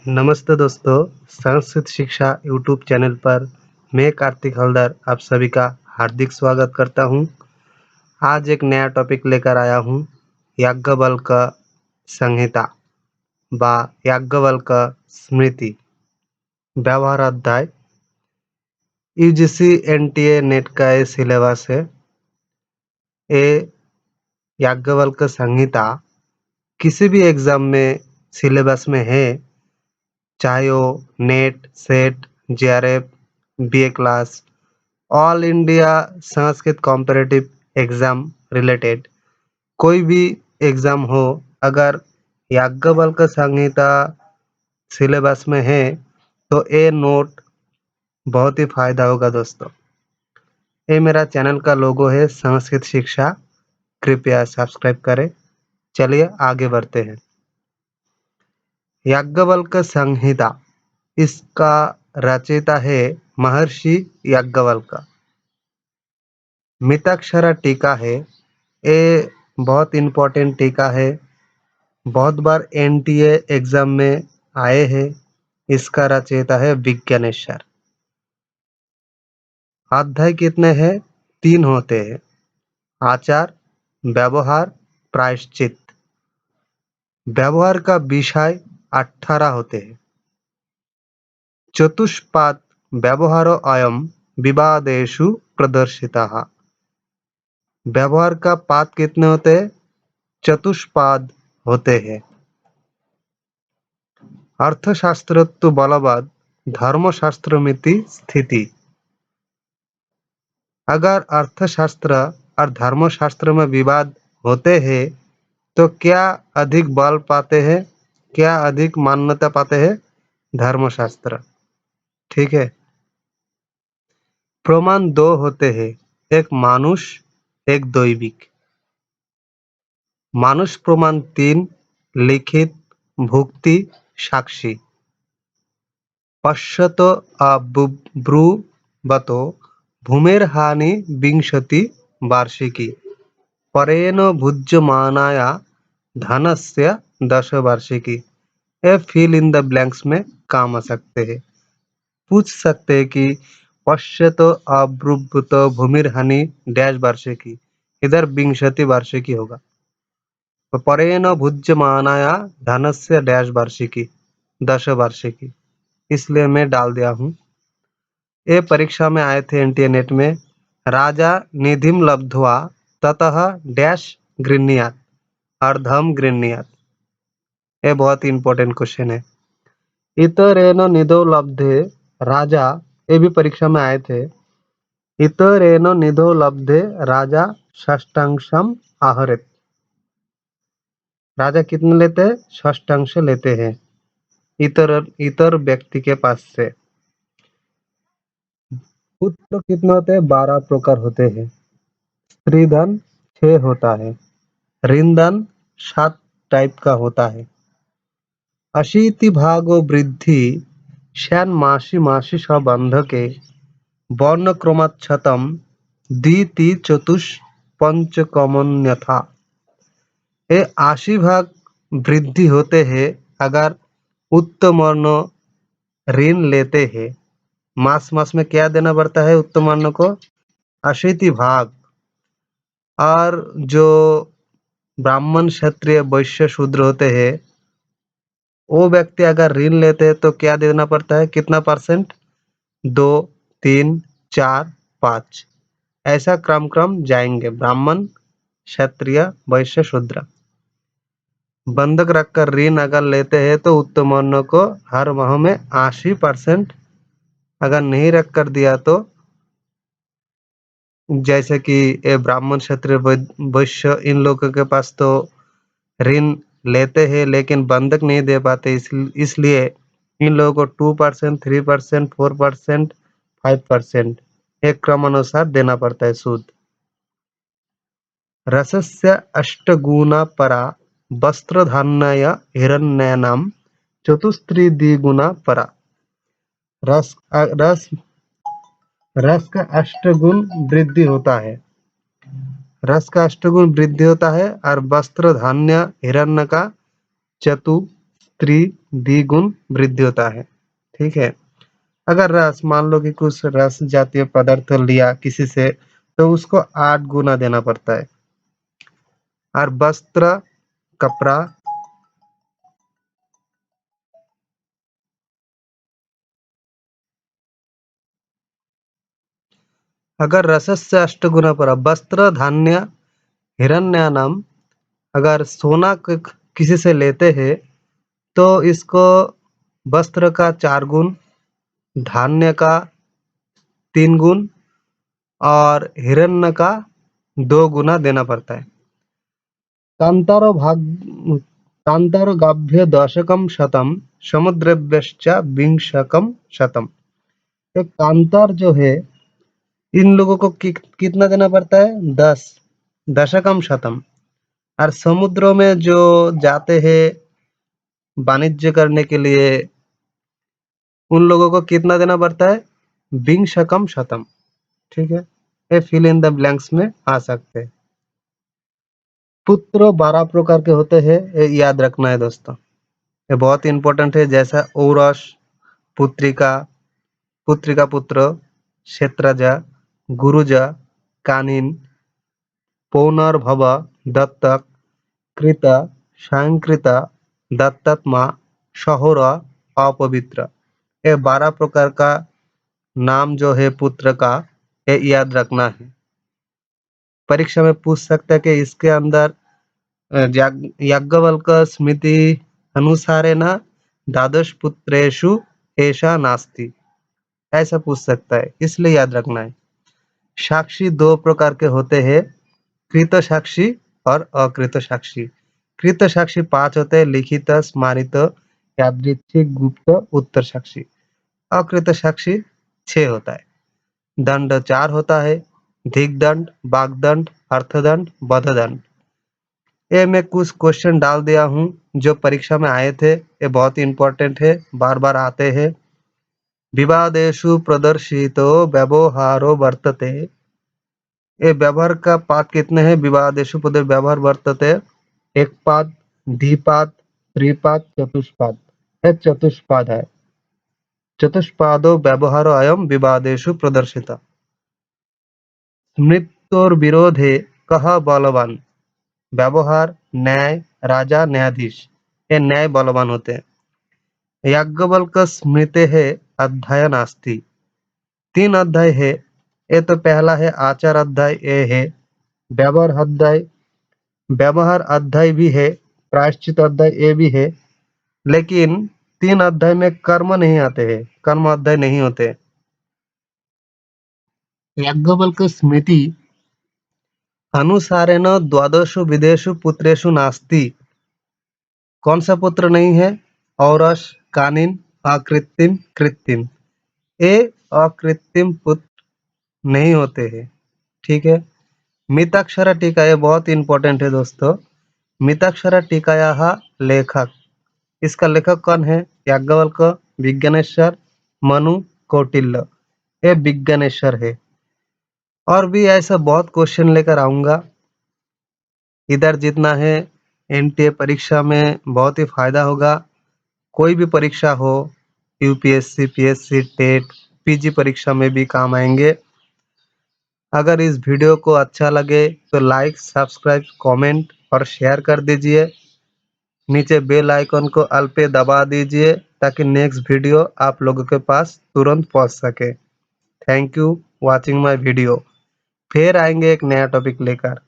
नमस्ते दोस्तों, संस्कृत शिक्षा यूट्यूब चैनल पर मैं कार्तिक हलदर आप सभी का हार्दिक स्वागत करता हूं। आज एक नया टॉपिक लेकर आया हूं, याज्ञवल्क्य संहिता बा याज्ञवल्क्य स्मृति व्यवहार अध्याय। यूजीसी एनटीए नेट का ये सिलेबस है। ये याज्ञवल्क्य संहिता किसी भी एग्जाम में सिलेबस में है, चाहे वो net, set, JRF, BA class, all India Sanskrit competitive exam related कोई भी एग्जाम हो, अगर याज्ञवल्क्य संहिता सिलेबस में है तो ये नोट बहुत ही फायदा होगा दोस्तों। ये मेरा चैनल का लोगो है संस्कृत शिक्षा, कृपया सब्सक्राइब करें। चलिए आगे बढ़ते हैं। याज्ञवल्क्य संहिता, इसका रचयिता है महर्षि याज्ञवल्क्य। मिताक्षरा टीका है, ये बहुत इम्पोर्टेंट टीका है, बहुत बार एनटीए एग्जाम में आए हैं। इसका रचयिता है विज्ञानेश्वर। अध्याय कितने हैं? 3 होते हैं, आचार, व्यवहार, प्रायश्चित। व्यवहार का विषय 18 होते हैं। चतुष्पाद व्यवहारो अयम विवादेषु प्रदर्शितः। व्यवहार का पाद कितने होते हैं? चतुष्पाद होते हैं। अर्थशास्त्रत्व बलवद धर्मशास्त्रमिति स्थिति। अगर अर्थशास्त्र और धर्मशास्त्र में विवाद होते हैं तो क्या अधिक बल पाते हैं, क्या अधिक मान्यता पाते हैं? धर्मशास्त्र। ठीक है। प्रमाण 2 होते हैं, एक मानुष, एक दैविक। मानुष प्रमाण 3, लिखित, भुक्ति, साक्षी। पश्यतो अब्रुवतो भूमिर्हानि विंशति वार्षिकी परेण भुज्यमानाया धनस्य 10 वार्षिकी। ये फिल इन द ब्लैंक्स में काम आ सकते हैं। पूछ सकते हैं कि पश्यतो अब्रुवतो भूमिर्हानि डैश वार्षिकी, इधर विंशति वार्षिकी होगा। तो परेण भुज्यमानाया धनस्य डैश वार्षिकी, 10 वार्षिकी, इसलिए मैं डाल दिया हूँ। ये परीक्षा में आए थे एनटीए नेट में। राजा निधिम लब्ध्वा ततः डैश गृह्णीयात्, अर्धम गृह्णीयात्। ये बहुत ही इंपॉर्टेंट क्वेश्चन है। इतरेण निधौ लब्धे राजा, ये भी परीक्षा में आए थे। इतरेण निधौ लब्धे राजा षष्ठांशम आहरेत्। राजा कितने लेते हैं? षष्ठांश लेते हैं इतर व्यक्ति के पास से। पुत्र कितने होते हैं? 12 प्रकार होते हैं। स्त्रीधन 6 होता है। ऋणधन 7 टाइप का होता है। अशीति भागो वृद्धि श्यान मासी मासी सबंधके वर्ण क्रमाच्छतम दीति चतुष पंचकमन्यथा। ये 80 भाग वृद्धि होते हैं अगर उत्तम वर्ण ऋण लेते हैं। मास मास में क्या देना पड़ता है उत्तम वर्ण को? 80 भाग। और जो ब्राह्मण, क्षत्रिय, वैश्य, शूद्र होते हैं, वो व्यक्ति अगर ऋण लेते हैं तो क्या देना पड़ता है? कितना %? 2, 3, 4, 5, ऐसा क्रम जाएंगे। ब्राह्मण, क्षत्रिय, वैश्य, शूद्र। बंधक रखकर ऋण अगर लेते हैं तो उत्तम वर्ण को हर माह में 80%, अगर नहीं रख कर दिया तो, जैसे कि ब्राह्मण, क्षत्रिय, वैश्य, इन लोगों के पास तो ऋण लेते हैं लेकिन बंधक नहीं दे पाते, इसलिए इन लोगों को 2%, 3%, 4%, 5% एक क्रमानुसार देना पड़ता है सूद। रसस्य 8 परा वस्त्रधान्याय हिरण्यानाम चतुस्त्रिदिगुणा परा। रस का 8 गुण वृद्धि होता है। रस का 8 गुण वृद्धि होता है और वस्त्र धान्य हिरण्य का द्विगुण वृद्धि होता है। ठीक है। अगर रस मान लो कि कुछ रस जातीय पदार्थ लिया किसी से तो उसको 8 गुना देना पड़ता है। और वस्त्र कपड़ा अगर रसस्य 8 गुना पर वस्त्र धान्य हिरण्यानाम अगर सोना किसी से लेते हैं तो इसको वस्त्र का 4 गुण, धान्य का 3 गुण और हिरण्य का 2 गुना देना पड़ता है। कांतारो भाग कांतारो गाभ्य दशकम शतम समुद्रव्यश्च विंशकम शतम। तो कांतार जो है इन लोगों को कितना देना पड़ता है? 10 दशकम शतम। और समुद्रों में जो जाते हैं वाणिज्य करने के लिए उन लोगों को कितना देना पड़ता है? विंशकम शतम। ठीक है, ये फिल इन द ब्लैंक्स में आ सकते हैं। पुत्र 12 प्रकार के होते हैं, ये याद रखना है दोस्तों, ये बहुत इंपॉर्टेंट है। जैसा औरस, पुत्रिका, पुत्रिका पुत्र, क्षेत्रज, गुरुज, कानिन, पौनर्भव, दत्तक, कृत, सांकृत, दत्तत्मा, शहुर, अपवित्र। ये 12 प्रकार का नाम जो है पुत्र का, ये याद रखना है। परीक्षा में पूछ सकता है कि इसके अंदर याज्ञवल्क स्मृति अनुसारेण द्वादश पुत्रेषु एषा नास्ति, ऐसा पूछ सकता है, इसलिए याद रखना है। साक्षी 2 प्रकार के होते हैं, कृत साक्षी और अकृत साक्षी। कृत साक्षी 5 होते हैं, लिखित, स्मारित, यादृच्छिक, गुप्त, उत्तर साक्षी। अकृत साक्षी 6 होता है। दंड 4 होता है, दिग्दंड, वाग्दंड, अर्थदंड, वधदंड। ये मैं कुछ क्वेश्चन डाल दिया हूँ जो परीक्षा में आए थे, ये बहुत इंपॉर्टेंट है, बार बार आते हैं। विवादेषु प्रदर्शितो व्यवहारो वर्तते। ये व्यवहार का पाद कितने हैं? विवादेषु पद व्यवहार वर्तते एक पाद, द्विपाद, त्रिपाद, चतुष्पाद। ये चतुष्पाद है। चतुष्पादो व्यवहारो अयम विवादेषु प्रदर्शित। स्मृत्योर विरोधे कः बलवान? व्यवहार, न्याय, राजा, न्यायाधीश, ये न्याय बलवान होते हैं। याज्ञवल्क्य स्मृते है अध्याय नास्ति। 3 अध्याय है। ये तो पहला है आचार अध्याय, ये है व्यवहार अध्याय, व्यवहार अध्याय भी है, प्रायश्चित अध्याय ये भी है, लेकिन 3 अध्याय में कर्म नहीं आते हैं, कर्म अध्याय नहीं होते। याज्ञवल्क्य स्मृति अनुसारेण द्वादशु विदेशु पुत्रेषु नास्ति। कौन सा पुत्र नहीं है? औरस, कानिन, अकृत्रिम, कृत्रिम। ये अकृत्रिम पुत्र नहीं होते हैं। ठीक है। मिताक्षरा टीका, ये बहुत इंपॉर्टेंट है दोस्तों। मिताक्षरा टीकायाः लेखक, इसका लेखक कौन है? याज्ञवल्क्य, विज्ञानेश्वर, मनु, कौटिल्य। ये विज्ञानेश्वर है। और भी ऐसा बहुत क्वेश्चन लेकर आऊंगा। इधर जितना है एनटीए परीक्षा में बहुत ही फायदा होगा। कोई भी परीक्षा हो, यूपीएससी, पीएससी, टेट, पीजी परीक्षा में भी काम आएंगे। अगर इस वीडियो को अच्छा लगे तो लाइक, सब्सक्राइब, कमेंट और शेयर कर दीजिए। नीचे बेल आइकन को ऑल पे दबा दीजिए ताकि नेक्स्ट वीडियो आप लोगों के पास तुरंत पहुंच सके। Thank you watching my video. फिर आएंगे एक नया टॉपिक लेकर।